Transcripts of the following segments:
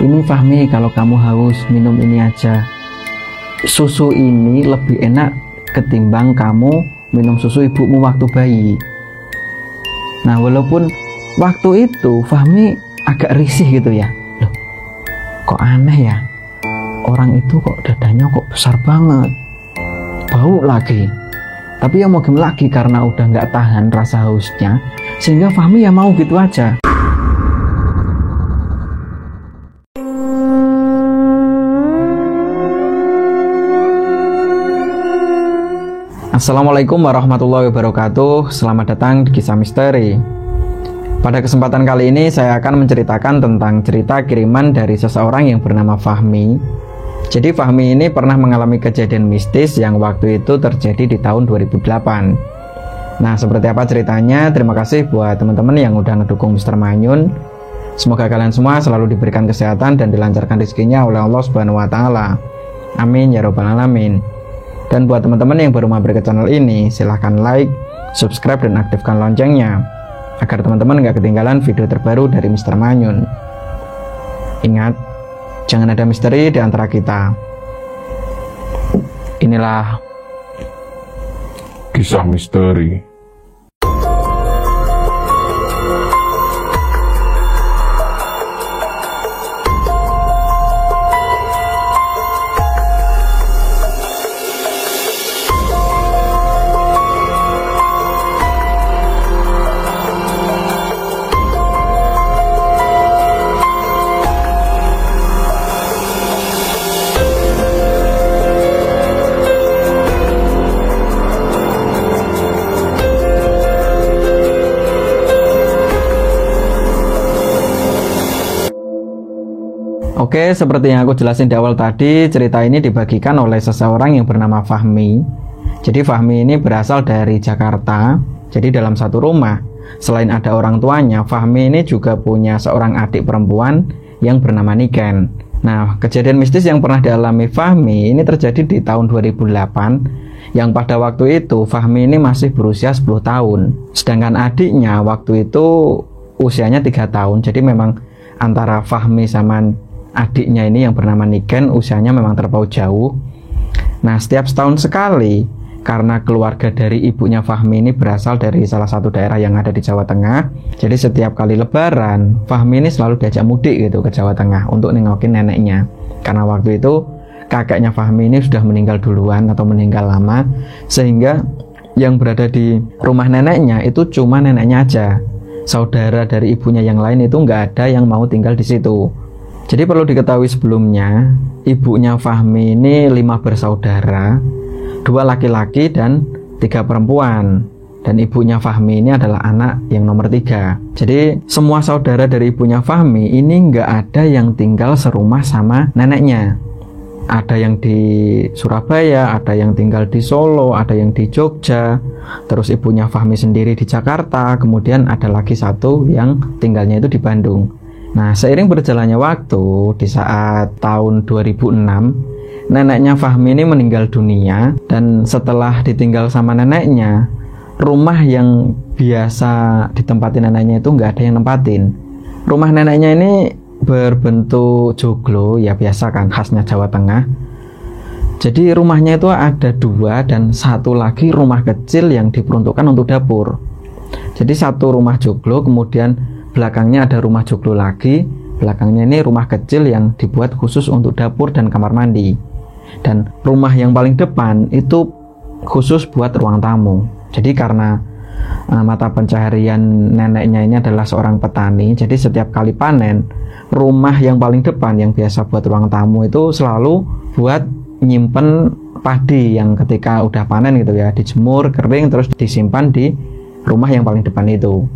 Ini Fahmi, kalau kamu haus minum ini aja. Susu ini lebih enak ketimbang kamu minum susu ibumu waktu bayi. Nah, walaupun waktu itu Fahmi agak risih gitu ya. Loh, kok aneh ya? Orang itu kok dadanya kok besar banget, bau lagi. Tapi ya mau gimana lagi, karena udah nggak tahan rasa hausnya, sehingga Fahmi ya mau gitu aja. Assalamualaikum warahmatullahi wabarakatuh. Selamat datang di Kisah Misteri. Pada kesempatan kali ini saya akan menceritakan tentang cerita kiriman dari seseorang yang bernama Fahmi. Jadi Fahmi ini pernah mengalami kejadian mistis yang waktu itu terjadi di tahun 2008. Nah, seperti apa ceritanya? Terima kasih buat teman-teman yang udah ngedukung Mr. Manyun. Semoga kalian semua selalu diberikan kesehatan dan dilancarkan rezekinya oleh Allah Subhanahu wa Ta'ala. Amin ya Rabbal Alamin. Dan buat teman-teman yang baru mampir ke channel ini, silahkan like, subscribe, dan aktifkan loncengnya agar teman-teman gak ketinggalan video terbaru dari Mr. Manyun. Ingat, jangan ada misteri di antara kita. Inilah Kisah Misteri. Oke, seperti yang aku jelasin di awal tadi, cerita ini dibagikan oleh seseorang yang bernama Fahmi. Jadi Fahmi ini berasal dari Jakarta. Jadi dalam satu rumah, selain ada orang tuanya, Fahmi ini juga punya seorang adik perempuan yang bernama Niken. Nah, kejadian mistis yang pernah dialami Fahmi ini terjadi di tahun 2008, yang pada waktu itu Fahmi ini masih berusia 10 tahun. Sedangkan adiknya waktu itu usianya 3 tahun. Jadi memang antara Fahmi sama adiknya ini yang bernama Niken usianya memang terpaut jauh. Nah, setiap setahun sekali, karena keluarga dari ibunya Fahmi ini berasal dari salah satu daerah yang ada di Jawa Tengah, jadi setiap kali lebaran Fahmi ini selalu diajak mudik gitu ke Jawa Tengah untuk nengokin neneknya. Karena waktu itu kakeknya Fahmi ini sudah meninggal duluan atau meninggal lama, sehingga yang berada di rumah neneknya itu cuma neneknya aja. Saudara dari ibunya yang lain itu nggak ada yang mau tinggal di situ. Jadi perlu diketahui sebelumnya, ibunya Fahmi ini 5 bersaudara, 2 laki-laki dan 3 perempuan. Dan ibunya Fahmi ini adalah anak yang nomor 3. Jadi semua saudara dari ibunya Fahmi ini nggak ada yang tinggal serumah sama neneknya. Ada yang di Surabaya, ada yang tinggal di Solo, ada yang di Jogja. Terus ibunya Fahmi sendiri di Jakarta, kemudian ada lagi satu yang tinggalnya itu di Bandung. Nah, seiring berjalannya waktu, di saat tahun 2006, neneknya Fahmi ini meninggal dunia. Dan setelah ditinggal sama neneknya, rumah yang biasa ditempatin neneknya itu nggak ada yang nempatin. Rumah neneknya ini berbentuk joglo, ya biasa kan, khasnya Jawa Tengah. Jadi rumahnya itu ada 2 dan satu lagi rumah kecil yang diperuntukkan untuk dapur. Jadi satu rumah joglo, kemudian belakangnya ada rumah joglo lagi, belakangnya ini rumah kecil yang dibuat khusus untuk dapur dan kamar mandi. Dan rumah yang paling depan itu khusus buat ruang tamu. Jadi karena mata pencaharian neneknya ini adalah seorang petani, jadi setiap kali panen, rumah yang paling depan yang biasa buat ruang tamu itu selalu buat nyimpen padi yang ketika udah panen gitu ya, dijemur, kering, terus disimpan di rumah yang paling depan itu.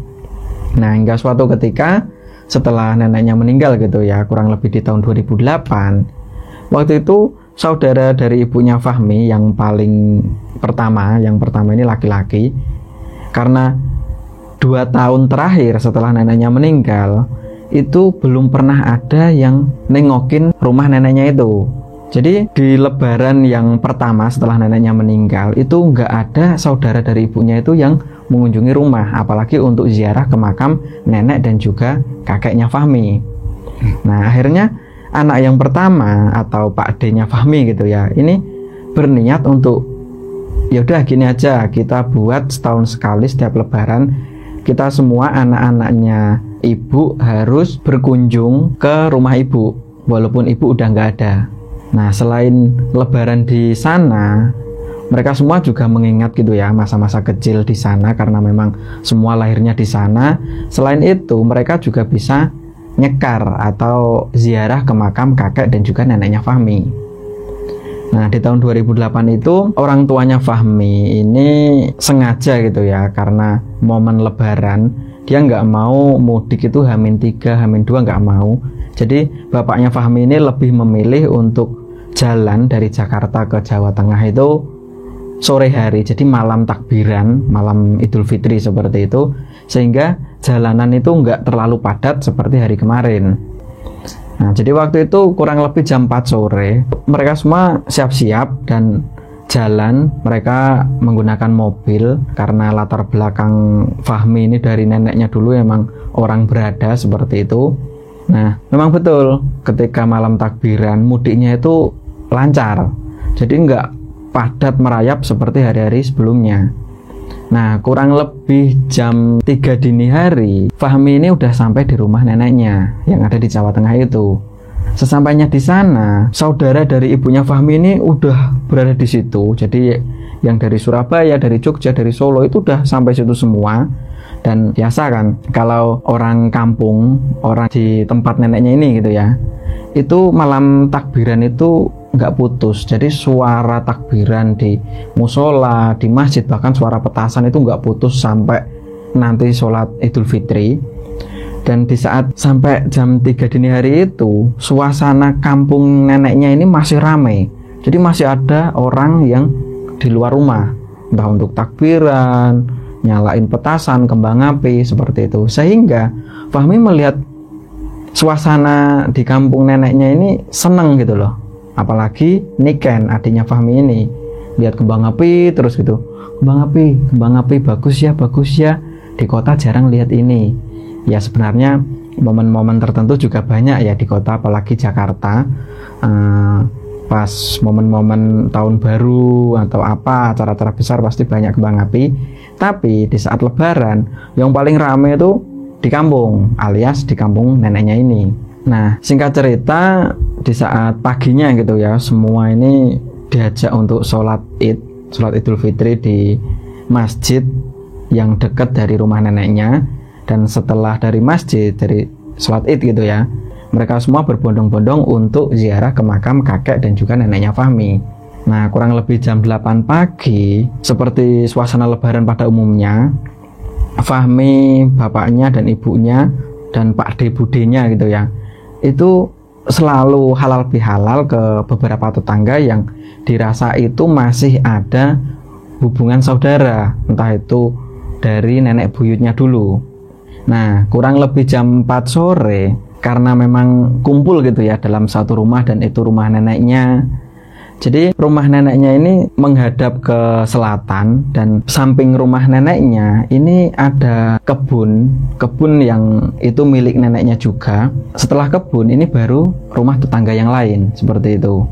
Nah, hingga suatu ketika setelah neneknya meninggal gitu ya, kurang lebih di tahun 2008, waktu itu saudara dari ibunya Fahmi yang pertama ini laki-laki, karena 2 tahun terakhir setelah neneknya meninggal itu belum pernah ada yang nengokin rumah neneknya itu. Jadi di lebaran yang pertama setelah neneknya meninggal itu nggak ada saudara dari ibunya itu yang mengunjungi rumah, apalagi untuk ziarah ke makam nenek dan juga kakeknya Fahmi. Nah, akhirnya anak yang pertama atau Pak D-nya Fahmi gitu ya, ini berniat untuk ya udah gini aja, kita buat setahun sekali setiap lebaran kita semua anak-anaknya ibu harus berkunjung ke rumah ibu walaupun ibu udah nggak ada. Nah, selain lebaran di sana, mereka semua juga mengingat gitu ya masa-masa kecil di sana karena memang semua lahirnya di sana. Selain itu, mereka juga bisa nyekar atau ziarah ke makam kakek dan juga neneknya Fahmi. Nah, di tahun 2008 itu orang tuanya Fahmi ini sengaja gitu ya, karena momen lebaran dia nggak mau mudik itu H-3, H-2 nggak mau. Jadi bapaknya Fahmi ini lebih memilih untuk jalan dari Jakarta ke Jawa Tengah itu sore hari, jadi malam takbiran, malam Idul Fitri seperti itu, sehingga jalanan itu nggak terlalu padat seperti hari kemarin. Nah, jadi waktu itu kurang lebih jam 4 sore, mereka semua siap-siap dan jalan. Mereka menggunakan mobil karena latar belakang Fahmi ini dari neneknya dulu emang orang berada seperti itu. Nah, memang betul ketika malam takbiran mudiknya itu lancar, jadi nggak padat merayap seperti hari-hari sebelumnya. Nah, kurang lebih jam 3 dini hari Fahmi ini udah sampai di rumah neneknya yang ada di Jawa Tengah itu. Sesampainya di sana, saudara dari ibunya Fahmi ini udah berada di situ. Jadi yang dari Surabaya, dari Jogja, dari Solo itu udah sampai situ semua. Dan biasa kan kalau orang kampung, orang di tempat neneknya ini gitu ya, itu malam takbiran itu nggak putus. Jadi suara takbiran di musola, di masjid, bahkan suara petasan itu nggak putus sampai nanti sholat Idul Fitri. Dan di saat sampai jam 3 dini hari itu, suasana kampung neneknya ini masih ramai. Jadi masih ada orang yang di luar rumah, entah untuk takbiran, nyalain petasan, kembang api, seperti itu. Sehingga Fahmi melihat suasana di kampung neneknya ini seneng gitu loh. Apalagi Niken, adiknya Fahmi ini, lihat kembang api terus gitu. Kembang api bagus ya. Di kota jarang lihat ini. Ya sebenarnya momen-momen tertentu juga banyak ya di kota, apalagi Jakarta. Pas momen-momen tahun baru atau apa, acara-acara besar pasti banyak kembang api. Tapi di saat lebaran yang paling ramai itu di kampung, alias di kampung neneknya ini. Nah, singkat cerita, di saat paginya gitu ya, semua ini diajak untuk sholat Idul Fitri di masjid yang dekat dari rumah neneknya. Dan setelah dari masjid, dari sholat Id gitu ya, mereka semua berbondong-bondong untuk ziarah ke makam kakek dan juga neneknya Fahmi. Nah, kurang lebih jam 8 pagi, seperti suasana lebaran pada umumnya, Fahmi, bapaknya dan ibunya, dan Pak D budenya gitu ya, itu selalu halal bihalal ke beberapa tetangga yang dirasa itu masih ada hubungan saudara, entah itu dari nenek buyutnya dulu. Nah, kurang lebih jam 4 sore, karena memang kumpul gitu ya dalam satu rumah dan itu rumah neneknya. Jadi rumah neneknya ini menghadap ke selatan dan samping rumah neneknya ini ada kebun yang itu milik neneknya juga. Setelah kebun ini baru rumah tetangga yang lain seperti itu.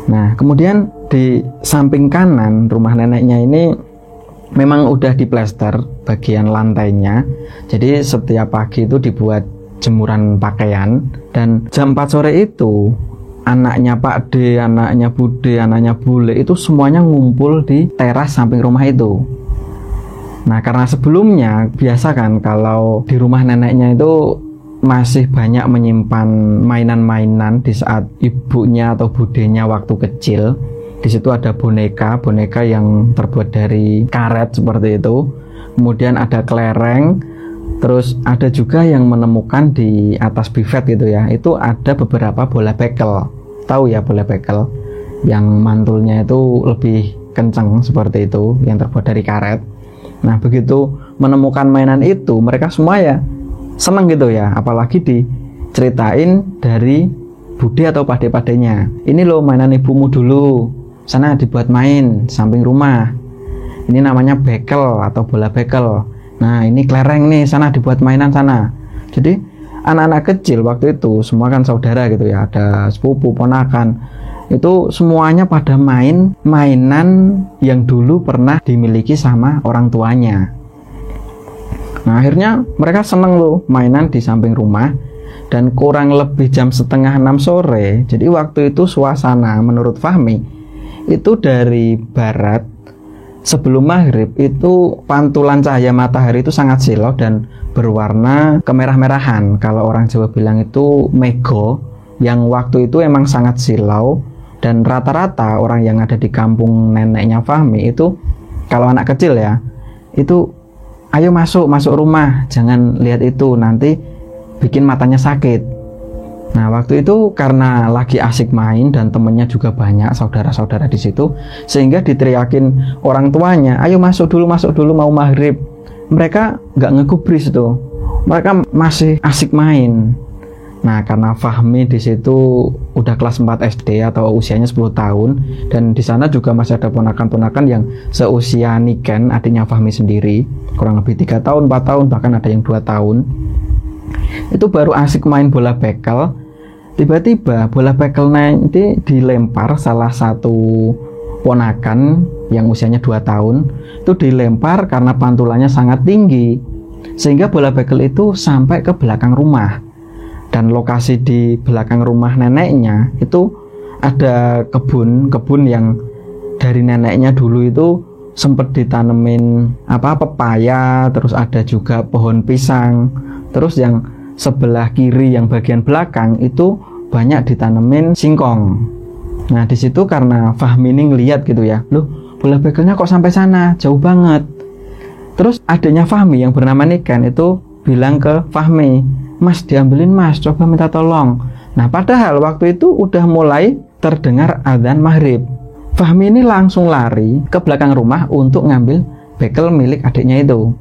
Nah, kemudian di samping kanan rumah neneknya ini memang udah diplester bagian lantainya. Jadi setiap pagi itu dibuat jemuran pakaian, dan jam 4 sore itu anaknya Pak D, anaknya Bude, anaknya Bule itu semuanya ngumpul di teras samping rumah itu. Nah, karena sebelumnya biasa kan kalau di rumah neneknya itu masih banyak menyimpan mainan-mainan di saat ibunya atau budenya waktu kecil. Di situ ada boneka yang terbuat dari karet seperti itu. Kemudian ada kelereng. Terus ada juga yang menemukan di atas buffet gitu ya, itu ada beberapa bola bekel. Tahu ya bola bekel yang mantulnya itu lebih kencang seperti itu, yang terbuat dari karet. Nah, begitu menemukan mainan itu, mereka semua ya seneng gitu ya, apalagi diceritain dari bude atau pade-padenya. Ini loh mainan ibumu dulu, sana dibuat main samping rumah. Ini namanya bekel atau bola bekel. Nah, ini kelereng nih, sana dibuat mainan sana. Jadi anak-anak kecil waktu itu semua kan saudara gitu ya, ada sepupu, ponakan, itu semuanya pada mainan yang dulu pernah dimiliki sama orang tuanya. Nah akhirnya mereka seneng loh mainan di samping rumah. Dan kurang lebih jam 5:30 sore, jadi waktu itu suasana menurut Fahmi itu dari barat sebelum maghrib itu pantulan cahaya matahari itu sangat silau dan berwarna kemerah-merahan. Kalau orang Jawa bilang itu mego, yang waktu itu emang sangat silau. Dan rata-rata orang yang ada di kampung neneknya Fahmi itu, kalau anak kecil ya, itu ayo masuk rumah, jangan lihat itu, nanti bikin matanya sakit. Nah waktu itu karena lagi asik main dan temennya juga banyak saudara-saudara di situ, sehingga diteriakin orang tuanya, ayo masuk dulu mau maghrib. Mereka nggak ngegubris tuh, mereka masih asik main. Nah karena Fahmi di situ udah kelas 4 SD atau usianya 10 tahun, dan di sana juga masih ada ponakan-ponakan yang seusia Niken, adiknya Fahmi sendiri, kurang lebih 3 tahun, 4 tahun, bahkan ada yang 2 tahun. Itu baru asik main bola bekel, tiba-tiba bola bekelnya nanti dilempar salah satu ponakan yang usianya 2 tahun, itu dilempar karena pantulannya sangat tinggi sehingga bola bekel itu sampai ke belakang rumah. Dan lokasi di belakang rumah neneknya itu ada kebun yang dari neneknya dulu itu sempat ditanemin pepaya, terus ada juga pohon pisang. Terus yang sebelah kiri yang bagian belakang itu banyak ditanemin singkong. Nah di situ karena Fahmi ini ngeliat gitu ya, loh bola bekelnya kok sampai sana, jauh banget. Terus adiknya Fahmi yang bernama Niken itu bilang ke Fahmi, mas diambilin mas, coba minta tolong. Nah padahal waktu itu udah mulai terdengar adzan maghrib. Fahmi ini langsung lari ke belakang rumah untuk ngambil bekel milik adiknya itu.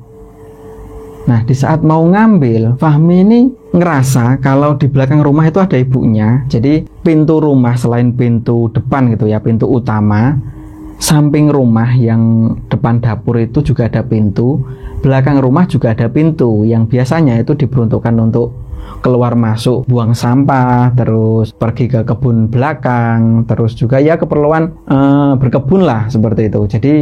Nah di saat mau ngambil, Fahmi ini ngerasa kalau di belakang rumah itu ada ibunya. Jadi pintu rumah selain pintu depan gitu ya, pintu utama, samping rumah yang depan dapur itu juga ada pintu, belakang rumah juga ada pintu yang biasanya itu diperuntukkan untuk keluar masuk buang sampah, terus pergi ke kebun belakang, terus juga ya keperluan berkebun lah seperti itu. Jadi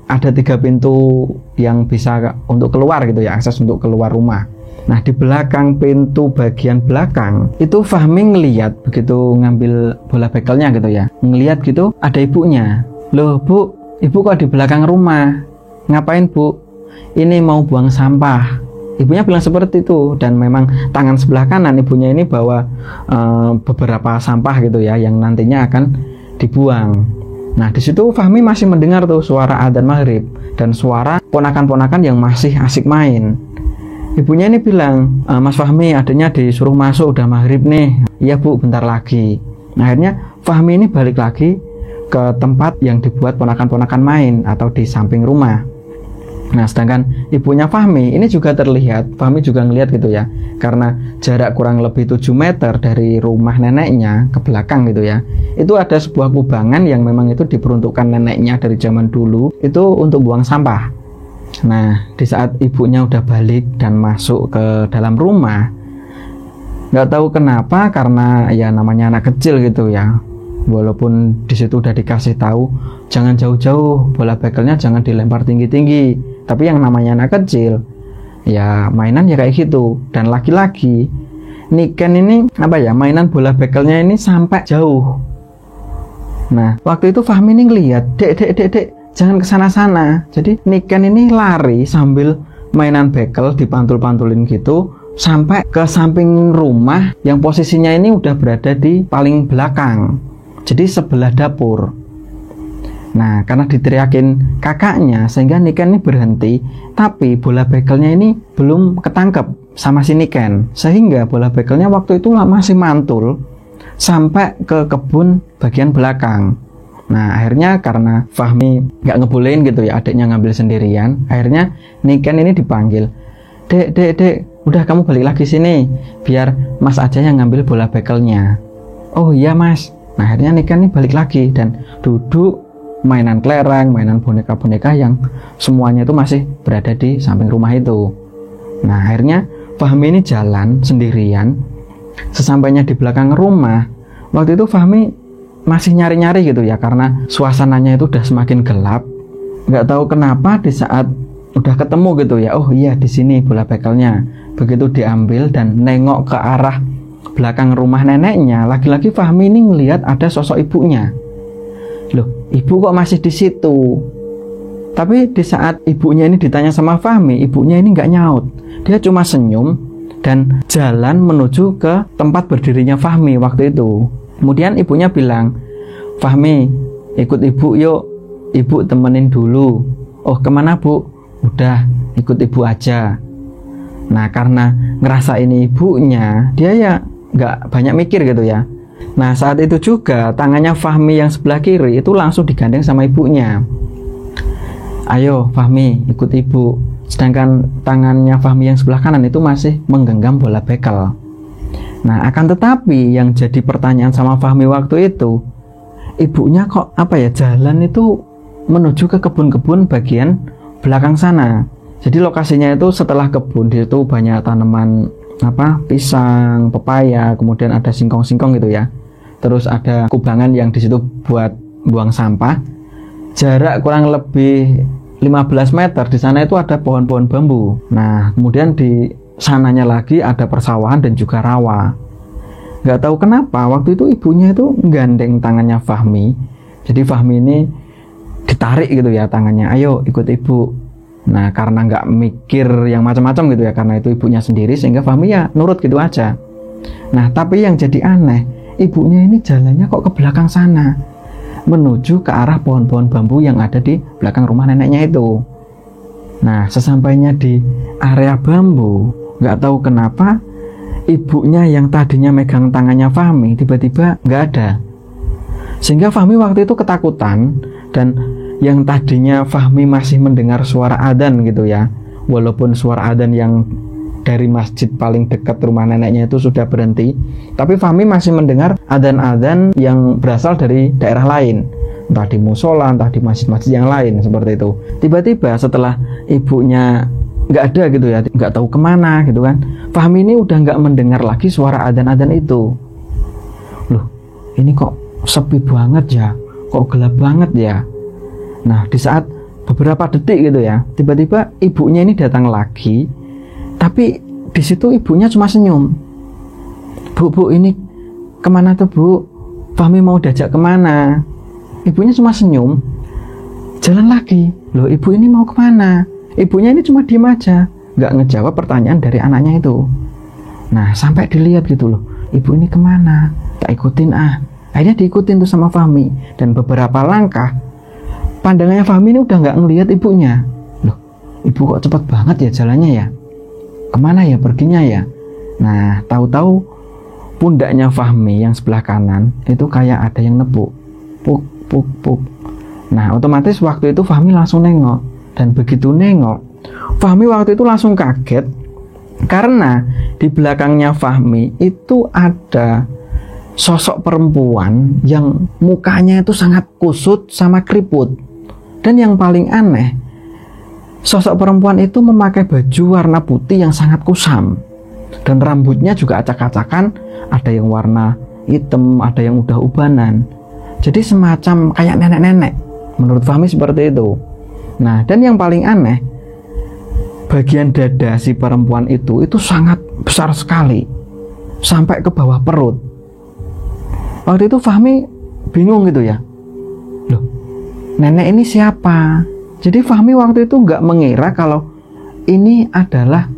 ada 3 pintu yang bisa untuk keluar gitu ya, akses untuk keluar rumah. Nah di belakang pintu bagian belakang itu Fahmi ngeliat begitu ngambil bola bekelnya gitu ya, ngeliat gitu ada ibunya. Loh bu, ibu kok di belakang rumah? Ngapain bu? Ini mau buang sampah. Ibunya bilang seperti itu, dan memang tangan sebelah kanan ibunya ini bawa beberapa sampah gitu ya yang nantinya akan dibuang. Nah di situ Fahmi masih mendengar tuh suara adzan maghrib dan suara ponakan-ponakan yang masih asik main. Ibunya ini bilang, Mas Fahmi adanya disuruh masuk, udah maghrib nih. Iya bu, bentar lagi. Nah, akhirnya Fahmi ini balik lagi ke tempat yang dibuat ponakan-ponakan main atau di samping rumah. Nah sedangkan ibunya Fahmi ini juga terlihat, Fahmi juga ngelihat gitu ya, karena jarak kurang lebih 7 meter dari rumah neneknya ke belakang gitu ya, itu ada sebuah kubangan yang memang itu diperuntukkan neneknya dari zaman dulu itu untuk buang sampah. Nah di saat ibunya udah balik dan masuk ke dalam rumah, nggak tahu kenapa, karena ya namanya anak kecil gitu ya, walaupun di situ udah dikasih tahu jangan jauh-jauh, bola bekelnya jangan dilempar tinggi-tinggi, tapi yang namanya anak kecil ya mainan ya kayak gitu. Dan lagi-lagi Niken ini mainan bola bekelnya ini sampai jauh. Nah waktu itu Fahmi ini ngeliat, dek jangan kesana-sana. Jadi Niken ini lari sambil mainan bekel dipantul-pantulin gitu sampai ke samping rumah yang posisinya ini udah berada di paling belakang, jadi sebelah dapur. Nah karena diteriakin kakaknya sehingga Niken ini berhenti, tapi bola bekelnya ini belum ketangkep sama si Niken, sehingga bola bekelnya waktu itu masih mantul sampai ke kebun bagian belakang. Nah akhirnya karena Fahmi nggak ngebolehin gitu ya adiknya ngambil sendirian, akhirnya Niken ini dipanggil, dek udah kamu balik lagi sini, biar mas aja yang ngambil bola bekelnya. Oh iya mas. Nah akhirnya Niken ini balik lagi dan duduk mainan kelereng, mainan boneka-boneka yang semuanya itu masih berada di samping rumah itu. Nah akhirnya Fahmi ini jalan sendirian. Sesampainya di belakang rumah, waktu itu Fahmi masih nyari-nyari gitu ya, karena suasananya itu udah semakin gelap. Nggak tahu kenapa di saat udah ketemu gitu ya, oh iya di sini bola bekelnya. Begitu diambil dan nengok ke arah belakang rumah neneknya, lagi-lagi Fahmi ini ngelihat ada sosok ibunya. Loh, ibu kok masih di situ? Tapi di saat ibunya ini ditanya sama Fahmi, ibunya ini nggak nyaut. Dia cuma senyum dan jalan menuju ke tempat berdirinya Fahmi waktu itu. Kemudian ibunya bilang, Fahmi, ikut ibu yuk, ibu temenin dulu. Oh, kemana bu? Udah, ikut ibu aja. Nah, karena ngerasa ini ibunya, dia ya nggak banyak mikir gitu ya. Nah, saat itu juga tangannya Fahmi yang sebelah kiri itu langsung digandeng sama ibunya. Ayo Fahmi, ikut ibu. Sedangkan tangannya Fahmi yang sebelah kanan itu masih menggenggam bola bekel. Nah, akan tetapi yang jadi pertanyaan sama Fahmi waktu itu, ibunya kok jalan itu menuju ke kebun-kebun bagian belakang sana. Jadi lokasinya itu setelah kebun, di situ banyak tanaman pisang, pepaya, kemudian ada singkong-singkong gitu ya. Terus ada kubangan yang di situ buat buang sampah. Jarak kurang lebih 15 meter di sana itu ada pohon-pohon bambu. Nah, kemudian di sananya lagi ada persawahan dan juga rawa. Nggak tahu kenapa waktu itu ibunya itu gandeng tangannya Fahmi. Jadi Fahmi ini ditarik gitu ya tangannya, ayo ikut ibu. Nah, karena nggak mikir yang macam-macam gitu ya, karena itu ibunya sendiri, sehingga Fahmi ya nurut gitu aja. Nah, tapi yang jadi aneh, ibunya ini jalannya kok ke belakang sana, menuju ke arah pohon-pohon bambu yang ada di belakang rumah neneknya itu. Nah, sesampainya di area bambu, nggak tahu kenapa ibunya yang tadinya megang tangannya Fahmi tiba-tiba nggak ada. Sehingga Fahmi waktu itu ketakutan, dan yang tadinya Fahmi masih mendengar suara adzan gitu ya, walaupun suara adzan yang dari masjid paling dekat rumah neneknya itu sudah berhenti, tapi Fahmi masih mendengar adzan-adzan yang berasal dari daerah lain, entah di musola, entah di masjid-masjid yang lain seperti itu. Tiba-tiba setelah ibunya nggak ada gitu ya, nggak tahu kemana gitu kan, Fahmi ini udah nggak mendengar lagi suara adzan-adzan itu. Loh, ini kok sepi banget ya, kok gelap banget ya. Nah, di saat beberapa detik gitu ya, tiba-tiba ibunya ini datang lagi, tapi di situ ibunya cuma senyum. Bu, ini kemana tuh bu? Fahmi mau diajak kemana? Ibunya cuma senyum, jalan lagi. Loh, ibu ini mau kemana? Ibunya ini cuma diem aja, nggak ngejawab pertanyaan dari anaknya itu. Nah, sampai dilihat gitu loh, ibu ini kemana? Tak ikutin ah. Akhirnya diikutin tuh sama Fahmi, dan beberapa langkah pandangannya Fahmi ini udah nggak ngelihat ibunya. Loh, ibu kok cepet banget ya jalannya ya? Kemana ya perginya ya? Nah, tahu-tahu pundaknya Fahmi yang sebelah kanan itu kayak ada yang nepuk, puk puk puk. Nah, otomatis waktu itu Fahmi langsung nengok, dan begitu nengok, Fahmi waktu itu langsung kaget karena di belakangnya Fahmi itu ada sosok perempuan yang mukanya itu sangat kusut sama keriput. Dan yang paling aneh, sosok perempuan itu memakai baju warna putih yang sangat kusam, dan rambutnya juga acak-acakan, ada yang warna hitam, ada yang udah ubanan. Jadi semacam kayak nenek-nenek, menurut Fahmi seperti itu. Nah, dan yang paling aneh, bagian dada si perempuan itu sangat besar sekali, sampai ke bawah perut. Waktu itu Fahmi bingung gitu ya, loh, nenek ini siapa? Jadi Fahmi waktu itu nggak mengira kalau ini adalah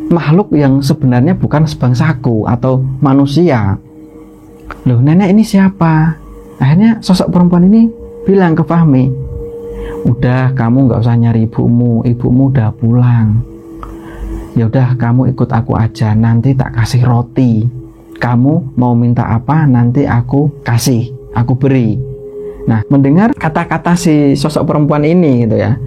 makhluk yang sebenarnya bukan sebangsaku atau manusia. Loh, nenek ini siapa? Akhirnya sosok perempuan ini bilang ke Fahmi, udah kamu nggak usah nyari ibumu udah pulang. Ya udah kamu ikut aku aja, nanti tak kasih roti. Kamu mau minta apa nanti aku kasih, aku beri. Nah, mendengar kata-kata si sosok perempuan ini gitu ya,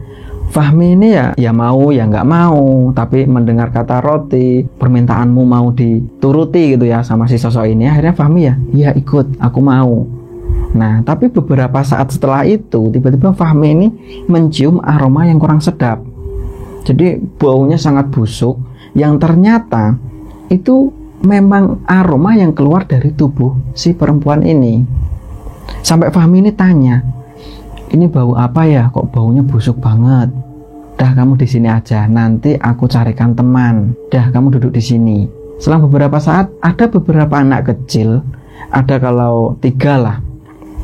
Fahmi ini ya mau ya nggak mau, tapi mendengar kata roti, permintaanmu mau dituruti gitu ya sama si sosok ini, akhirnya Fahmi ya ikut, aku mau. Nah, tapi beberapa saat setelah itu tiba-tiba Fahmi ini mencium aroma yang kurang sedap. Jadi baunya sangat busuk, yang ternyata itu memang aroma yang keluar dari tubuh si perempuan ini. Sampai Fahmi ini tanya, ini bau apa ya, kok baunya busuk banget? Dah kamu di sini aja, nanti aku carikan teman. Dah kamu duduk di sini. Selang beberapa saat ada beberapa anak kecil, ada kalau 3 lah.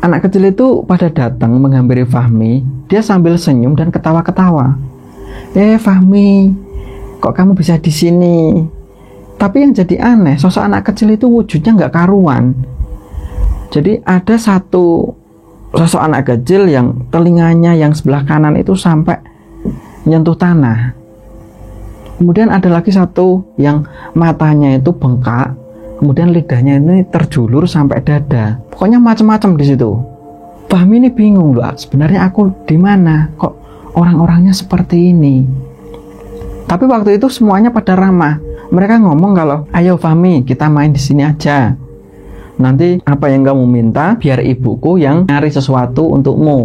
Anak kecil itu pada datang menghampiri Fahmi, dia sambil senyum dan ketawa-ketawa. Fahmi, kok kamu bisa di sini? Tapi yang jadi aneh, sosok anak kecil itu wujudnya nggak karuan. Jadi ada satu sosok anak kecil yang telinganya yang sebelah kanan itu sampai nyentuh tanah. Kemudian ada lagi satu yang matanya itu bengkak, kemudian lidahnya ini terjulur sampai dada. Pokoknya macam-macam di situ. Fahmi ini bingung loh, sebenarnya aku di mana? Kok orang-orangnya seperti ini? Tapi waktu itu semuanya pada ramah. Mereka ngomong kalau, ayo Fahmi, kita main di sini aja. Nanti apa yang kamu minta, biar ibuku yang nyari sesuatu untukmu.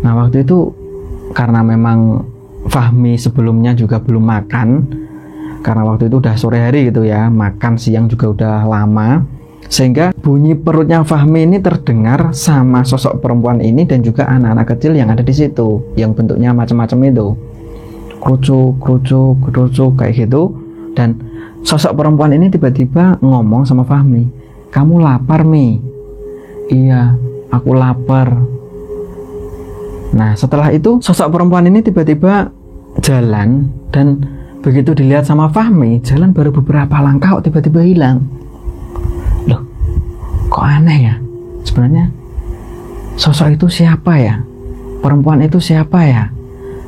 Nah waktu itu karena memang Fahmi sebelumnya juga belum makan, karena waktu itu udah sore hari gitu ya, makan siang juga udah lama, sehingga bunyi perutnya Fahmi ini terdengar sama sosok perempuan ini dan juga anak-anak kecil yang ada di situ, yang bentuknya macam-macam itu. Kerucuk, kerucuk, kerucuk kayak gitu. Dan sosok perempuan ini tiba-tiba ngomong sama Fahmi, kamu lapar Mi? Iya, aku lapar. Nah setelah itu sosok perempuan ini tiba-tiba jalan, dan begitu dilihat sama Fahmi, jalan baru beberapa langkah kok tiba-tiba hilang. Loh, kok aneh ya? Sebenarnya sosok itu siapa ya? Perempuan itu siapa ya?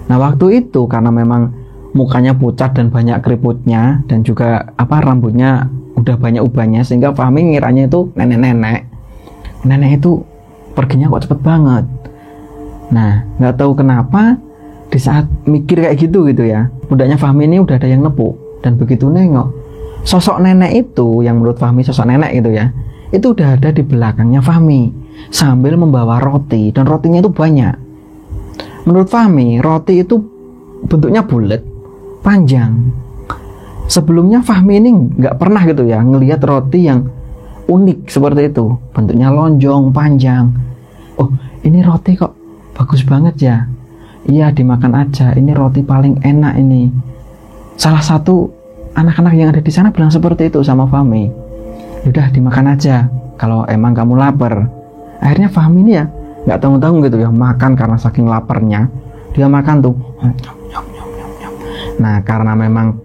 Nah waktu itu karena memang mukanya pucat dan banyak keriputnya, dan juga rambutnya udah banyak ubannya, sehingga Fahmi ngiranya itu nenek-nenek. Nenek itu perginya kok cepet banget. Nah nggak tahu kenapa di saat mikir kayak gitu ya, pundaknya Fahmi ini udah ada yang nepuk, dan begitu nengok, sosok nenek itu yang menurut Fahmi sosok nenek gitu ya, itu udah ada di belakangnya Fahmi sambil membawa roti, dan rotinya itu banyak. Menurut Fahmi, roti itu bentuknya bulat, panjang. Sebelumnya Fahmi ini nggak pernah gitu ya ngelihat roti yang unik seperti itu, bentuknya lonjong, panjang. Oh, ini roti kok bagus banget ya. Iya, dimakan aja. Ini roti paling enak ini. Salah satu anak-anak yang ada di sana bilang seperti itu sama Fahmi. Udah dimakan aja kalau emang kamu lapar. Akhirnya Fahmi ini ya nggak tanggung-tanggung gitu ya, makan karena saking laparnya. Dia makan tuh. Nah karena memang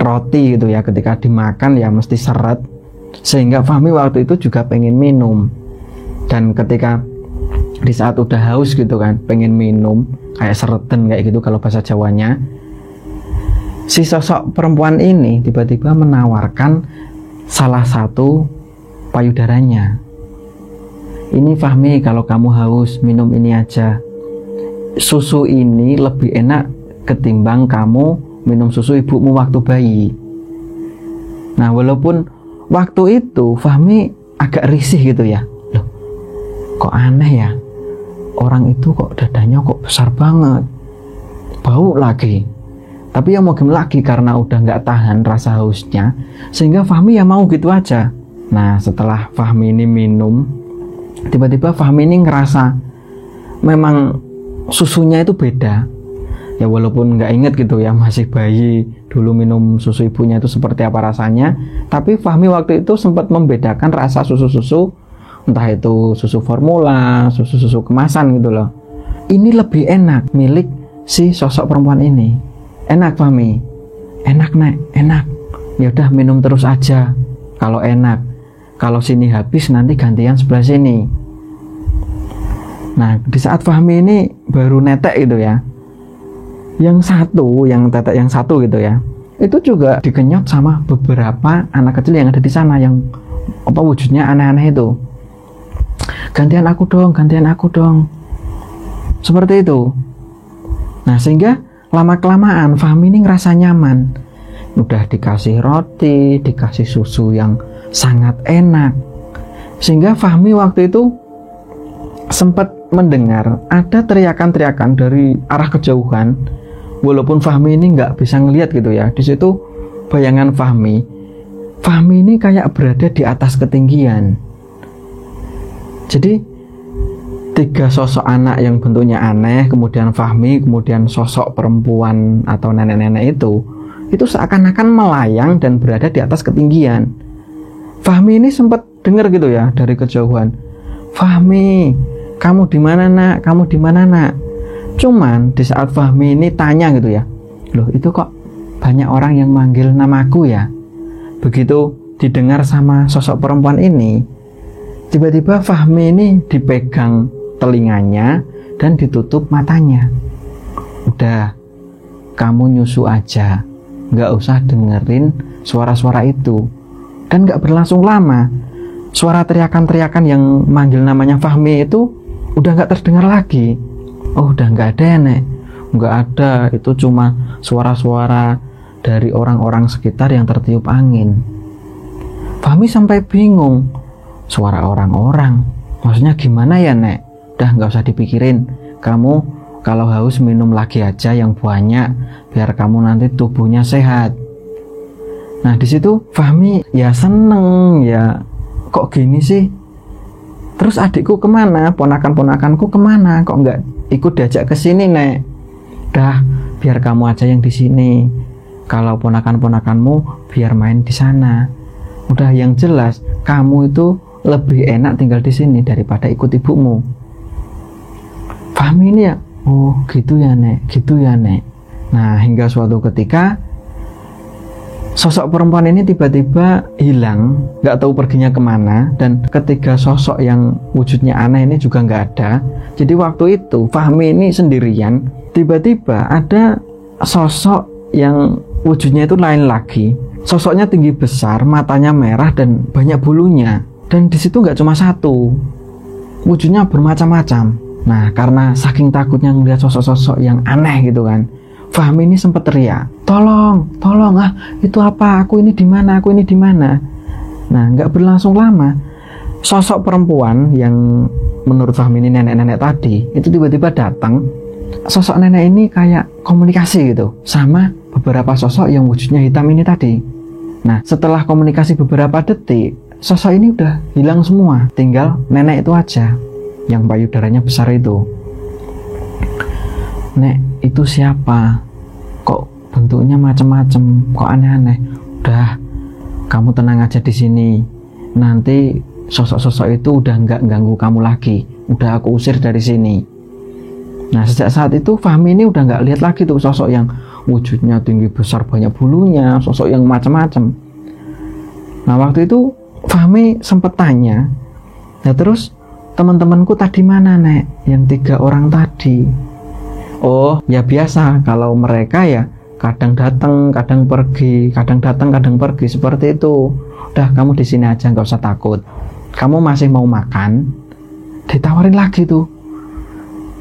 roti gitu ya, ketika dimakan ya mesti seret, sehingga Fahmi waktu itu juga pengen minum. Dan ketika di saat udah haus gitu kan, pengen minum, kayak sereten kayak gitu kalau bahasa Jawanya, si sosok perempuan ini tiba-tiba menawarkan salah satu payudaranya. Ini Fahmi, kalau kamu haus minum ini aja. Susu ini lebih enak ketimbang kamu minum susu ibumu waktu bayi. Nah walaupun waktu itu Fahmi agak risih gitu ya, loh kok aneh ya, orang itu kok dadanya kok besar banget, bau lagi. Tapi ya mau gimana lagi, karena udah nggak tahan rasa hausnya, sehingga Fahmi ya mau gitu aja. Nah setelah Fahmi ini minum, tiba-tiba Fahmi ini ngerasa memang susunya itu beda. Ya walaupun nggak inget gitu ya, masih bayi dulu minum susu ibunya itu seperti apa rasanya, tapi Fahmi waktu itu sempat membedakan rasa susu-susu, entah itu susu formula, susu-susu kemasan gitu loh. Ini lebih enak milik si sosok perempuan ini. Enak Fahmi, enak Nek, enak. Ya udah minum terus aja kalau enak. Kalau sini habis nanti gantian sebelah sini. Nah di saat Fahmi ini baru netek gitu ya, yang tetek yang satu gitu ya, itu juga dikenyot sama beberapa anak kecil yang ada di sana, yang wujudnya aneh-aneh itu. Gantian aku dong, seperti itu. Nah sehingga lama-kelamaan Fahmi ini ngerasa nyaman, udah dikasih roti, dikasih susu yang sangat enak, sehingga Fahmi waktu itu sempat mendengar ada teriakan-teriakan dari arah kejauhan. walaupun Fahmi ini nggak bisa ngelihat gitu ya, di situ bayangan Fahmi ini kayak berada di atas ketinggian. Jadi 3 sosok anak yang bentuknya aneh, kemudian Fahmi, kemudian sosok perempuan atau nenek-nenek itu seakan-akan melayang dan berada di atas ketinggian. Fahmi ini sempat dengar gitu ya dari kejauhan, "Fahmi, kamu di mana nak? Kamu di mana nak?" Cuman di saat Fahmi ini tanya gitu ya, "Loh, itu kok banyak orang yang manggil namaku ya?" Begitu didengar sama sosok perempuan ini, tiba-tiba Fahmi ini dipegang telinganya dan ditutup matanya. "Udah, kamu nyusu aja, nggak usah dengerin suara-suara itu." Dan nggak berlangsung lama, suara teriakan-teriakan yang manggil namanya Fahmi itu udah nggak terdengar lagi. "Oh, udah nggak ada ya nek?" "Nggak ada, itu cuma suara-suara dari orang-orang sekitar yang tertiup angin." Fahmi sampai bingung, suara orang-orang, maksudnya gimana ya nek? "Udah nggak usah dipikirin, kamu kalau haus minum lagi aja yang banyak, biar kamu nanti tubuhnya sehat." Nah di situ Fahmi ya seneng ya, kok gini sih? Terus adikku kemana? Ponakan-ponakanku kemana? Kok nggak ikut diajak ke sini nek? "Dah, biar kamu aja yang di sini. Kalau ponakan-ponakanmu biar main di sana. Udah, yang jelas kamu itu lebih enak tinggal di sini daripada ikut ibumu." Fahmi ini ya, "Oh gitu ya nek, gitu ya nek." Nah hingga suatu ketika sosok perempuan ini tiba-tiba hilang, nggak tahu perginya kemana, dan ketiga sosok yang wujudnya aneh ini juga nggak ada. Jadi waktu itu Fahmi ini sendirian, tiba-tiba ada sosok yang wujudnya itu lain lagi. Sosoknya tinggi besar, matanya merah dan banyak bulunya. Dan di situ nggak cuma satu, wujudnya bermacam-macam. Nah karena saking takutnya ngeliat sosok-sosok yang aneh gitu kan, Fahmi ini sempat teriak, tolong, ah itu apa? Aku ini di mana? Aku ini di mana?" Nah nggak berlangsung lama, sosok perempuan yang menurut Fahmi ini nenek-nenek tadi itu tiba-tiba datang. Sosok nenek ini kayak komunikasi gitu sama beberapa sosok yang wujudnya hitam ini tadi. Nah setelah komunikasi beberapa detik, sosok ini udah hilang semua, tinggal nenek itu aja yang payudaranya besar itu. "Nek, itu siapa? Kok bentuknya macam-macam, kok aneh-aneh?" "Udah, kamu tenang aja di sini. Nanti sosok-sosok itu udah nggak ganggu kamu lagi. Udah aku usir dari sini." Nah sejak saat itu Fahmi ini udah nggak lihat lagi tuh sosok yang wujudnya tinggi besar banyak bulunya, sosok yang macam-macam. Nah waktu itu Fahmi sempet tanya, "Nah terus teman-temanku tadi mana nek? Yang 3 orang tadi?" "Oh ya biasa, kalau mereka ya kadang datang, kadang pergi, kadang datang, kadang pergi, seperti itu. Udah, kamu di sini aja, nggak usah takut. Kamu masih mau makan?" Ditawarin lagi tuh.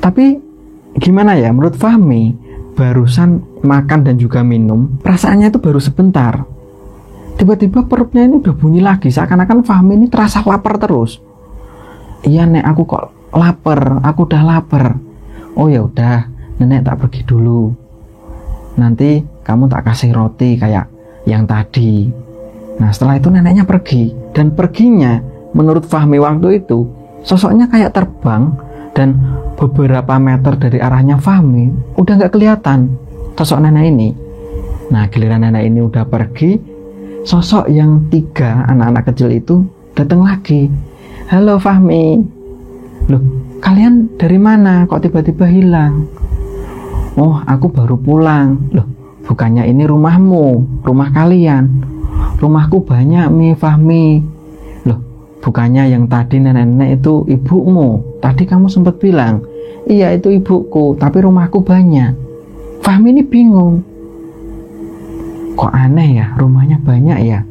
Tapi gimana ya, menurut Fahmi barusan makan dan juga minum, perasaannya itu baru sebentar. Tiba-tiba perutnya ini udah bunyi lagi, seakan-akan Fahmi ini terasa lapar terus. "Iya nek, aku kok lapar, aku udah lapar." "Oh ya udah, nenek tak pergi dulu. Nanti kamu tak kasih roti kayak yang tadi." Nah setelah itu neneknya pergi, dan perginya menurut Fahmi waktu itu sosoknya kayak terbang, dan beberapa meter dari arahnya Fahmi udah nggak kelihatan sosok nenek ini. Nah giliran nenek ini udah pergi, sosok yang 3 anak-anak kecil itu datang lagi. "Halo Fahmi, loh kalian dari mana? Kok tiba-tiba hilang?" "Oh aku baru pulang." "Loh bukannya ini rumahmu, rumah kalian?" "Rumahku banyak mi Fahmi." "Loh bukannya yang tadi nenek-nenek itu ibumu? Tadi kamu sempat bilang." "Iya itu ibuku, tapi rumahku banyak." Fahmi ini bingung, kok aneh ya, rumahnya banyak ya,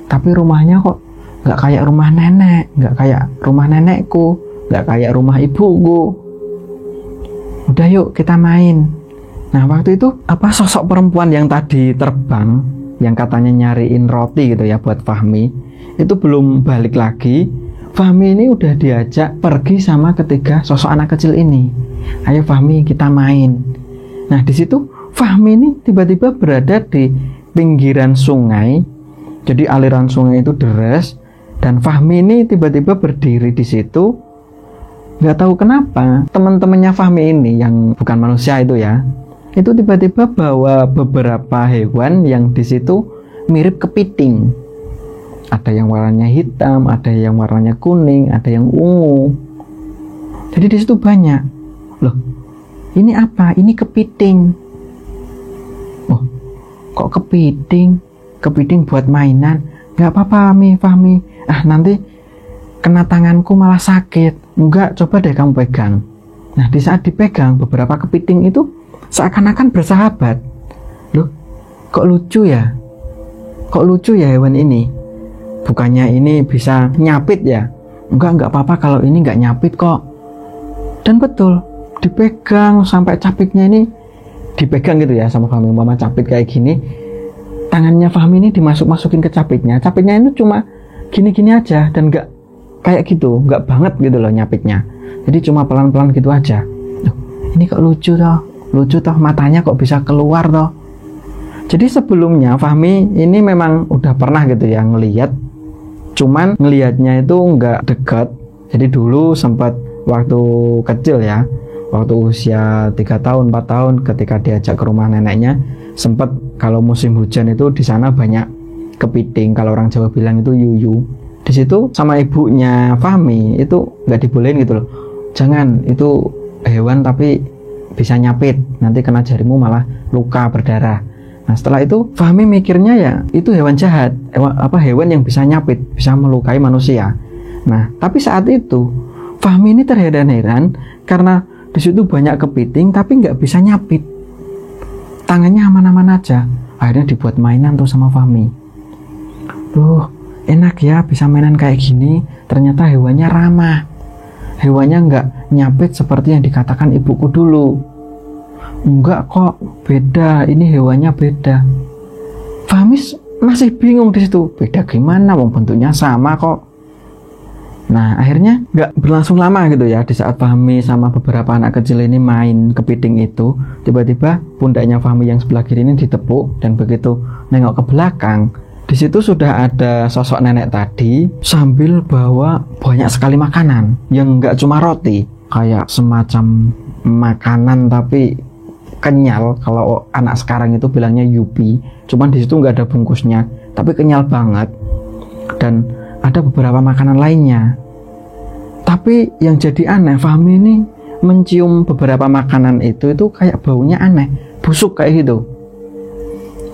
tapi rumahnya kok nggak kayak rumah nenek, nggak kayak rumah nenekku, nggak kayak rumah ibuku. "Udah yuk kita main." Nah waktu itu sosok perempuan yang tadi terbang, yang katanya nyariin roti gitu ya buat Fahmi, itu belum balik lagi. Fahmi ini udah diajak pergi sama ketiga sosok anak kecil ini. "Ayo Fahmi kita main." Nah di situ Fahmi ini tiba-tiba berada di pinggiran sungai. Jadi aliran sungai itu deras, dan Fahmi ini tiba-tiba berdiri di situ. Nggak tahu kenapa teman-temannya Fahmi ini yang bukan manusia itu ya, itu tiba-tiba bawa beberapa hewan yang di situ mirip kepiting. Ada yang warnanya hitam, ada yang warnanya kuning, ada yang ungu. Jadi di situ banyak. Loh, ini apa? Ini kepiting. Oh, kok kepiting? Kepiting buat mainan? Nggak apa-apa, Fahmi. Nanti kena tanganku malah sakit. Enggak, coba deh kamu pegang. Nah, di saat dipegang, beberapa kepiting itu seakan-akan bersahabat. Loh, kok lucu ya? Kok lucu ya hewan ini? Bukannya ini bisa nyapit ya? Enggak apa-apa kalau ini enggak nyapit kok. Dan betul, dipegang sampai capitnya ini dipegang gitu ya sama Fahmi. Umpama capit kayak gini, tangannya Fahmi ini dimasuk-masukin ke capitnya. Capitnya itu cuma gini-gini aja dan enggak kayak gitu, enggak banget gitu loh nyapitnya. Jadi cuma pelan-pelan gitu aja. Loh, ini kok lucu toh, matanya kok bisa keluar toh. Jadi sebelumnya Fahmi ini memang udah pernah gitu ya ngelihat, cuman ngelihatnya itu nggak dekat. Jadi dulu sempat waktu kecil ya, waktu usia 3 tahun 4 tahun ketika diajak ke rumah neneknya, sempat kalau musim hujan itu di sana banyak kepiting, kalau orang Jawa bilang itu yuyu. Di situ sama ibunya Fahmi itu nggak dibolehin gitu loh, jangan, itu hewan tapi bisa nyapit, nanti kena jarimu malah luka berdarah. Nah setelah itu Fahmi mikirnya ya itu hewan jahat, hewan yang bisa nyapit, bisa melukai manusia. Nah tapi saat itu Fahmi ini terheran-heran karena di situ banyak kepiting tapi nggak bisa nyapit, tangannya aman-aman aja. Akhirnya dibuat mainan tuh sama Fahmi. Duh, enak ya bisa mainan kayak gini. Ternyata hewannya ramah, hewannya nggak nyapit seperti yang dikatakan ibuku dulu. Enggak kok, beda, ini hewannya beda. Fahmi masih bingung di situ, beda gimana, wong bentuknya sama kok. Nah akhirnya nggak berlangsung lama gitu ya, di saat Fahmi sama beberapa anak kecil ini main kepiting itu, tiba-tiba pundaknya Fahmi yang sebelah kiri ini ditepuk, dan begitu nengok ke belakang, di situ sudah ada sosok nenek tadi sambil bawa banyak sekali makanan yang nggak cuma roti, kayak semacam makanan tapi kenyal. Kalau anak sekarang itu bilangnya yupi, cuman di situ nggak ada bungkusnya, tapi kenyal banget. Dan ada beberapa makanan lainnya. Tapi yang jadi aneh, Fahmi ini mencium beberapa makanan itu kayak baunya aneh, busuk kayak gitu.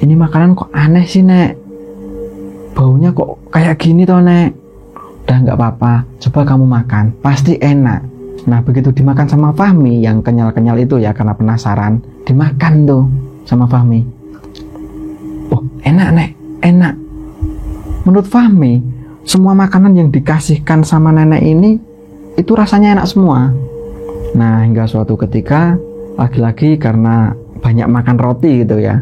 Ini makanan kok aneh sih nek, baunya kok kayak gini toh nek. Udah nggak apa-apa, coba kamu makan, pasti enak. Nah begitu dimakan sama Fahmi yang kenyal-kenyal itu ya, karena penasaran, dimakan tuh sama Fahmi. Oh enak nek, enak. Menurut Fahmi, semua makanan yang dikasihkan sama nenek ini itu rasanya enak semua. Nah hingga suatu ketika, lagi-lagi karena banyak makan roti gitu ya,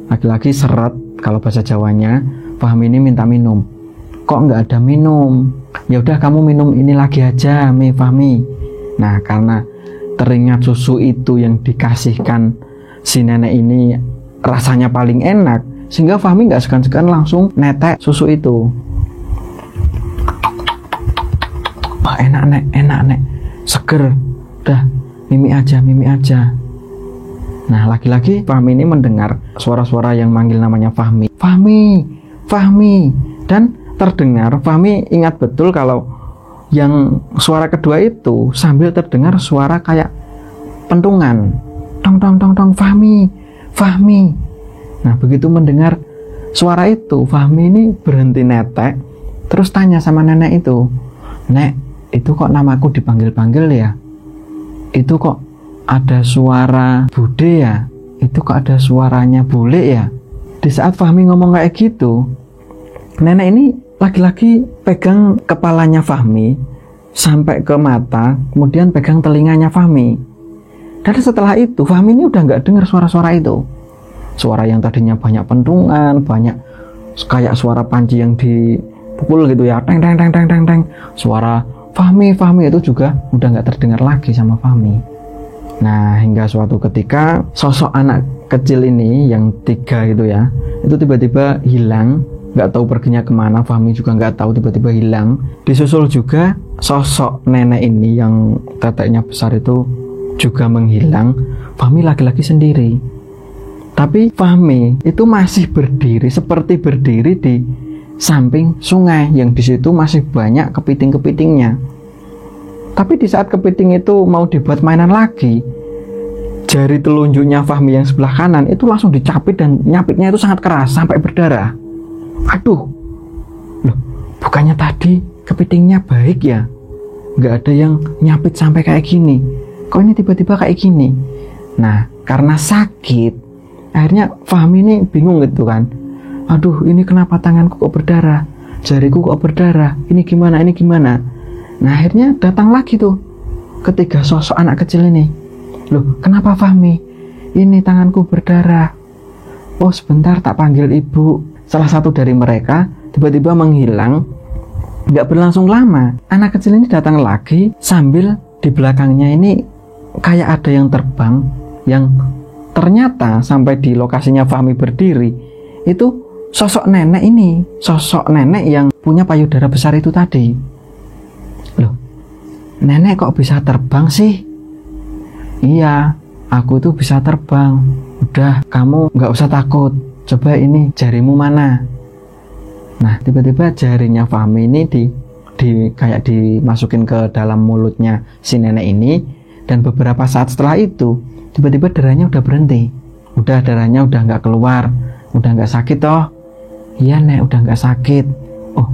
lagi-lagi seret kalau bahasa Jawanya, Fahmi ini minta minum. Kok nggak ada minum? Ya udah kamu minum ini lagi aja, Fahmi. Nah karena teringat susu itu yang dikasihkan si nenek ini rasanya paling enak, sehingga Fahmi nggak segan-segan langsung netek susu itu. Wah enak nek, seger, udah mimi aja. Nah lagi-lagi Fahmi ini mendengar suara-suara yang manggil namanya Fahmi, dan terdengar, Fahmi ingat betul kalau yang suara kedua itu sambil terdengar suara kayak pentungan, tong, Fahmi. Nah begitu mendengar suara itu, Fahmi ini berhenti netek, terus tanya sama nenek itu, nek, itu kok namaku dipanggil-panggil ya? Itu kok ada suara bude ya? Itu kok ada suaranya bule ya? Di saat Fahmi ngomong kayak gitu, nenek ini lagi-lagi pegang kepalanya Fahmi sampai ke mata, kemudian pegang telinganya Fahmi. Dan setelah itu Fahmi ini udah nggak dengar suara-suara itu. Suara yang tadinya banyak pentungan, banyak kayak suara panci yang dipukul gitu ya, teng. Suara Fahmi itu juga udah nggak terdengar lagi sama Fahmi. Nah, hingga suatu ketika sosok anak kecil ini yang 3 itu ya, itu tiba-tiba hilang, nggak tahu perginya kemana. Fahmi juga nggak tahu, tiba-tiba hilang. Disusul juga sosok nenek ini yang teteknya besar itu juga menghilang. Fahmi laki-laki sendiri, tapi Fahmi itu masih berdiri, seperti berdiri di samping sungai yang di situ masih banyak kepiting-kepitingnya. Tapi di saat kepiting itu mau dibuat mainan lagi, jari telunjuknya Fahmi yang sebelah kanan itu langsung dicapit, dan nyapitnya itu sangat keras sampai berdarah. Aduh, loh, bukannya tadi kepitingnya baik ya? Nggak ada yang nyapit sampai kayak gini. Kok ini tiba-tiba kayak gini? Nah, karena sakit, akhirnya Fahmi ini bingung gitu kan. Aduh, ini kenapa tanganku kok berdarah? Jariku kok berdarah? Ini gimana? Ini gimana? Nah, akhirnya datang lagi tuh ketiga sosok anak kecil ini. Loh, kenapa Fahmi? Ini tanganku berdarah. Oh, sebentar, tak panggil ibu. Salah satu dari mereka tiba-tiba menghilang. Nggak berlangsung lama, anak kecil ini datang lagi sambil di belakangnya ini kayak ada yang terbang, yang ternyata sampai di lokasinya Fahmi berdiri itu sosok nenek ini, sosok nenek yang punya payudara besar itu tadi. Loh, nenek kok bisa terbang sih? Iya, aku tuh bisa terbang. Udah, kamu nggak usah takut. Coba ini jarimu mana? Nah, tiba-tiba jarinya Fahmi ini kayak dimasukin ke dalam mulutnya si nenek ini, dan beberapa saat setelah itu tiba-tiba darahnya udah berhenti. Udah, darahnya udah nggak keluar, udah nggak sakit toh? Iya nek, udah nggak sakit. Oh,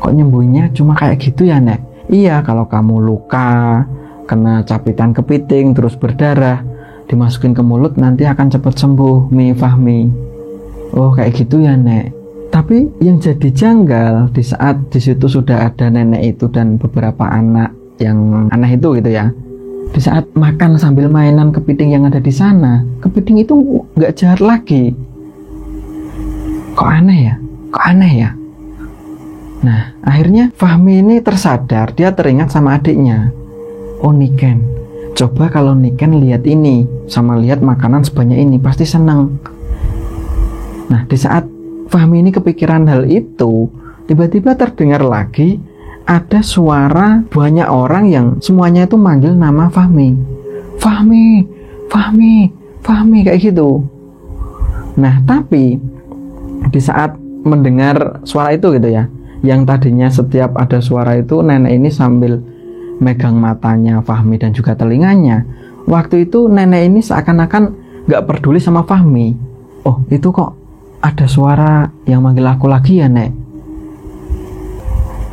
kok nyembuhnya cuma kayak gitu ya nek? Iya, kalau kamu luka, kena capitan kepiting, terus berdarah, dimasukin ke mulut nanti akan cepat sembuh, Fahmi. Oh, kayak gitu ya, Nek. Tapi yang jadi janggal di saat di situ sudah ada nenek itu dan beberapa anak yang aneh itu gitu ya. Di saat makan sambil mainan kepiting yang ada di sana, kepiting itu nggak jahat lagi. Kok aneh ya? Kok aneh ya? Nah, akhirnya Fahmi ini tersadar, dia teringat sama adiknya. Oh, Niken, coba kalau Niken lihat ini, sama lihat makanan sebanyak ini, pasti senang. Nah, di saat Fahmi ini kepikiran hal itu, tiba-tiba terdengar lagi ada suara banyak orang yang semuanya itu manggil nama Fahmi. Fahmi, Fahmi, Fahmi, kayak gitu. Nah, tapi di saat mendengar suara itu gitu ya, yang tadinya setiap ada suara itu nenek ini sambil megang matanya Fahmi dan juga telinganya, waktu itu nenek ini seakan-akan gak peduli sama Fahmi. Oh, itu kok ada suara yang manggil aku lagi ya nek?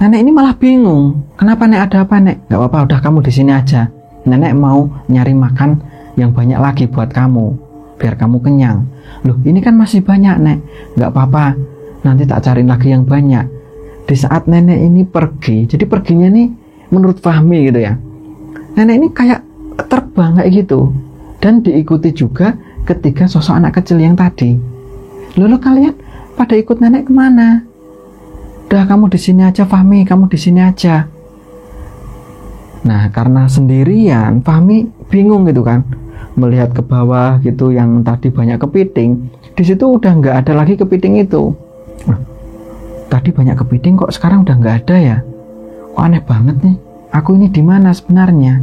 Nenek ini malah bingung. Kenapa nek, ada apa nek? Gak apa-apa, udah kamu di sini aja. Nenek mau nyari makan yang banyak lagi buat kamu, biar kamu kenyang. Loh, ini kan masih banyak nek. Gak apa-apa, nanti tak cariin lagi yang banyak. Di saat nenek ini pergi, jadi perginya nih menurut Fahmi gitu ya, nenek ini kayak terbang kayak gitu, dan diikuti juga ketiga sosok anak kecil yang tadi. Lalu kalian pada ikut nenek kemana? Udah, kamu di sini aja Fahmi, kamu di sini aja. Nah, karena sendirian, Fahmi bingung gitu kan, melihat ke bawah gitu yang tadi banyak kepiting. Di situ udah nggak ada lagi kepiting itu. Tadi banyak kepiting kok sekarang udah nggak ada ya? Kok aneh banget nih. Aku ini di mana sebenarnya?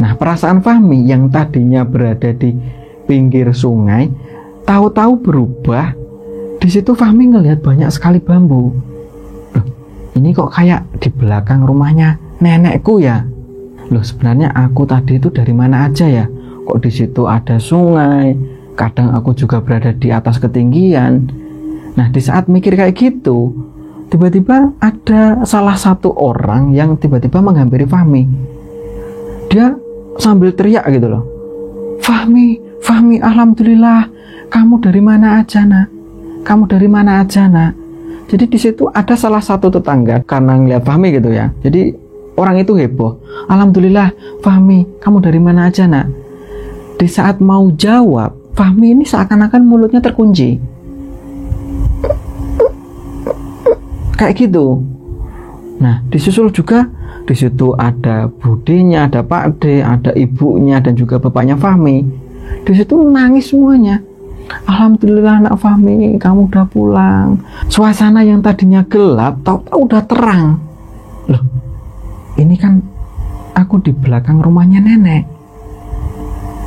Nah, perasaan Fahmi yang tadinya berada di pinggir sungai, tahu-tahu berubah. Di situ Fahmi ngelihat banyak sekali bambu. Loh, ini kok kayak di belakang rumahnya nenekku ya? Loh, sebenarnya aku tadi itu dari mana aja ya? Kok di situ ada sungai? Kadang aku juga berada di atas ketinggian. Nah, di saat mikir kayak gitu, tiba-tiba ada salah satu orang yang tiba-tiba menghampiri Fahmi. Dia sambil teriak gitu loh. Fahmi, Fahmi, alhamdulillah. Kamu dari mana aja, nak? Kamu dari mana aja, nak? Jadi di situ ada salah satu tetangga karena ngeliat Fahmi gitu ya. Jadi orang itu heboh. Alhamdulillah, Fahmi, kamu dari mana aja, nak? Di saat mau jawab, Fahmi ini seakan-akan mulutnya terkunci. Kayak gitu. Nah, disusul juga Di situ ada budinya, ada Pak D, ada ibunya dan juga bapaknya Fahmi. Di situ nangis semuanya. Alhamdulillah anak Fahmi, kamu udah pulang. Suasana yang tadinya gelap, tahu-tahu udah terang. Loh, ini kan aku di belakang rumahnya nenek.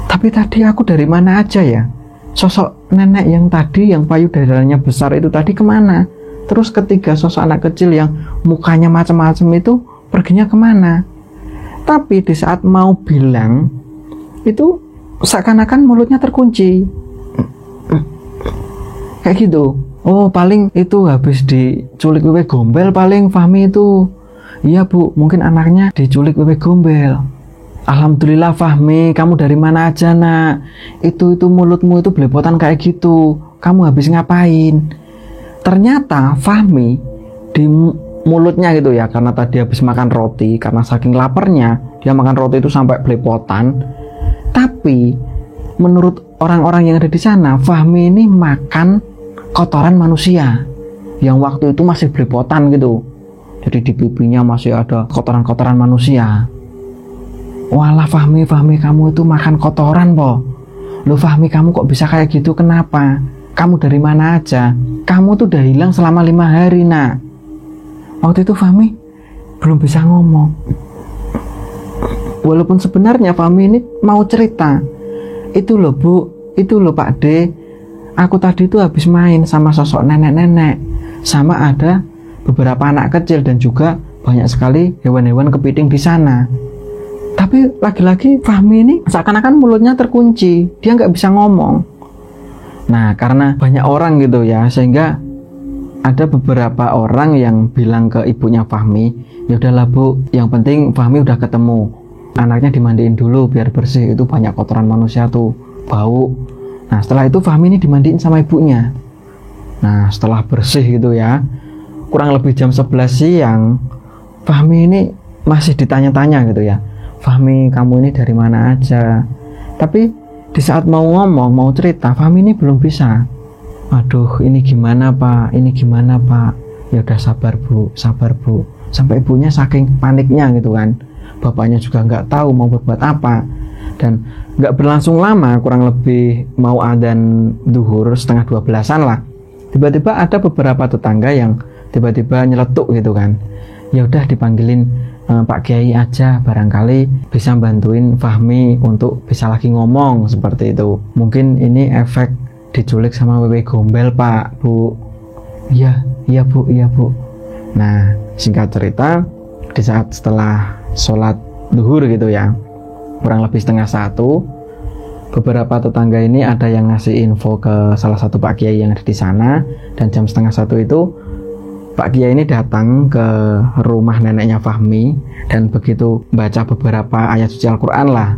Tapi tadi aku dari mana aja ya? Sosok nenek yang tadi, yang payudaranya besar itu tadi kemana? Terus ketiga sosok anak kecil yang mukanya macam-macam itu perginya kemana? Tapi di saat mau bilang, itu seakan-akan mulutnya terkunci. Kayak gitu. Oh, paling itu habis diculik wewe gombel paling Fahmi itu. Iya Bu, mungkin anaknya diculik wewe gombel. Alhamdulillah Fahmi, kamu dari mana aja nak? Itu mulutmu itu belepotan kayak gitu. Kamu habis ngapain? Ternyata Fahmi di mulutnya gitu ya, karena tadi habis makan roti, karena saking laparnya dia makan roti itu sampai belepotan. Tapi menurut orang-orang yang ada di sana, Fahmi ini makan kotoran manusia yang waktu itu masih belepotan gitu. Jadi di pipinya masih ada kotoran-kotoran manusia. Walah Fahmi kamu itu makan kotoran po. Loh Fahmi, kamu kok bisa kayak gitu, kenapa? Kamu dari mana aja? Kamu tuh udah hilang selama 5 hari nak. Waktu itu Fahmi belum bisa ngomong. Walaupun sebenarnya Fahmi ini mau cerita. Itu loh Bu, itu loh Pak D, aku tadi tuh habis main sama sosok nenek-nenek, sama ada beberapa anak kecil dan juga banyak sekali hewan-hewan kepiting di sana. Tapi lagi-lagi Fahmi ini seakan-akan mulutnya terkunci, dia nggak bisa ngomong. Nah, karena banyak orang gitu ya, sehingga ada beberapa orang yang bilang ke ibunya Fahmi, ya udahlah Bu, yang penting Fahmi udah ketemu, anaknya dimandiin dulu biar bersih, itu banyak kotoran manusia tuh, bau. Nah, setelah itu Fahmi ini dimandiin sama ibunya. Nah, setelah bersih gitu ya, kurang lebih jam 11 siang, Fahmi ini masih ditanya-tanya gitu ya. Fahmi, kamu ini dari mana aja? Tapi di saat mau ngomong, mau cerita, Fahmi ini belum bisa. Aduh, ini gimana Pak? Ini gimana Pak? Ya udah sabar Bu, sabar Bu. Sampai ibunya saking paniknya gitu kan. Bapaknya juga nggak tahu mau berbuat apa. Dan nggak berlangsung lama, kurang lebih mau adzan duhur setengah 12-an lah. Tiba-tiba ada beberapa tetangga yang tiba-tiba nyeletuk gitu kan. Ya udah dipanggilin Pak Kiai aja, barangkali bisa bantuin Fahmi untuk bisa lagi ngomong seperti itu. Mungkin ini efek diculik sama wewe gombel Pak, Bu. Iya Bu, iya Bu. Nah, singkat cerita, di saat setelah sholat duhur gitu ya, kurang lebih setengah 1, beberapa tetangga ini ada yang ngasih info ke salah satu Pak Kiai yang ada di sana, dan jam setengah 1 itu Pak Kiai ini datang ke rumah neneknya Fahmi, dan begitu baca beberapa ayat suci Al-Quran lah,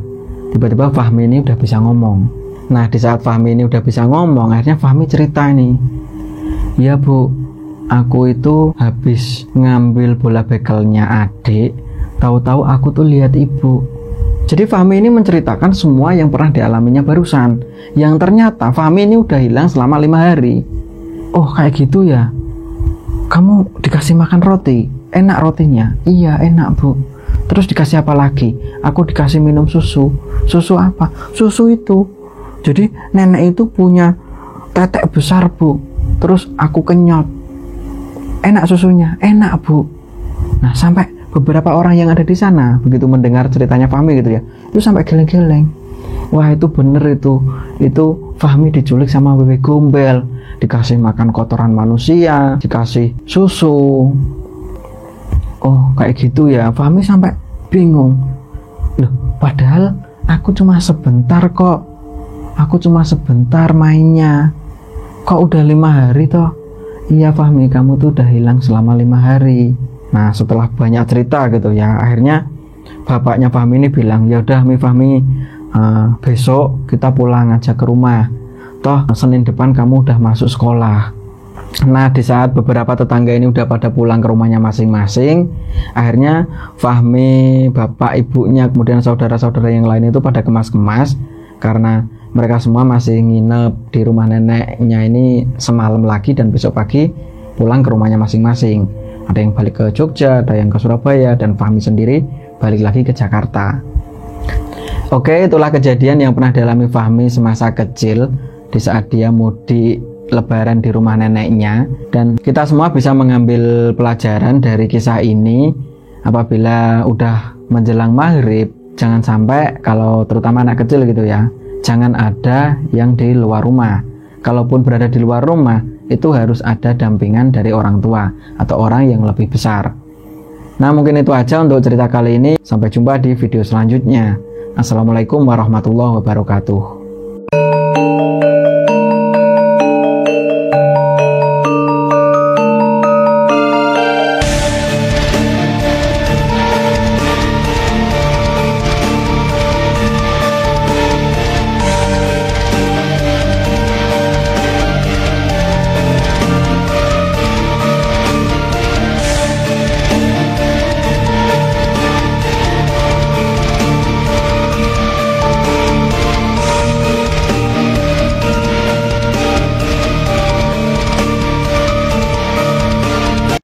tiba-tiba Fahmi ini udah bisa ngomong. Nah, di saat Fahmi ini udah bisa ngomong, akhirnya Fahmi cerita nih, ya Bu, aku itu habis ngambil bola bekelnya adik, tahu-tahu aku tuh lihat ibu. Jadi Fahmi ini menceritakan semua yang pernah dialaminya barusan, yang ternyata Fahmi ini udah hilang selama 5 hari. Oh kayak gitu ya? Kamu dikasih makan roti, enak rotinya? Iya enak Bu. Terus dikasih apa lagi? Aku dikasih minum susu. Susu apa? Susu itu. Jadi nenek itu punya tetek besar Bu. Terus aku kenyot. Enak susunya? Enak Bu. Nah, sampai beberapa orang yang ada di sana begitu mendengar ceritanya Fahmi gitu ya, itu sampai geleng-geleng. Wah, itu bener itu Fahmi diculik sama wewe gombel, dikasih makan kotoran manusia, dikasih susu. Oh kayak gitu ya. Fahmi sampai bingung. Loh, padahal aku cuma sebentar kok, aku cuma sebentar mainnya, kok udah 5 hari toh? Iya Fahmi, kamu tuh udah hilang selama 5 hari. Nah, setelah banyak cerita gitu ya, akhirnya bapaknya Fahmi ini bilang, ya udah Fahmi, besok kita pulang aja ke rumah. Toh Senin depan kamu udah masuk sekolah. Nah, di saat beberapa tetangga ini udah pada pulang ke rumahnya masing-masing, akhirnya Fahmi, bapak, ibunya, kemudian saudara-saudara yang lain itu pada kemas-kemas karena mereka semua masih nginep di rumah neneknya ini semalam lagi dan besok pagi pulang ke rumahnya masing-masing. Ada yang balik ke Jogja, ada yang ke Surabaya, dan Fahmi sendiri balik lagi ke Jakarta. Oke, itulah kejadian yang pernah dialami Fahmi semasa kecil di saat dia mudik lebaran di rumah neneknya. Dan kita semua bisa mengambil pelajaran dari kisah ini. Apabila udah menjelang maghrib, jangan sampai, kalau terutama anak kecil gitu ya, jangan ada yang di luar rumah. Kalaupun berada di luar rumah, itu harus ada dampingan dari orang tua atau orang yang lebih besar. Nah, mungkin itu aja untuk cerita kali ini. Sampai jumpa di video selanjutnya. Assalamualaikum warahmatullahi wabarakatuh.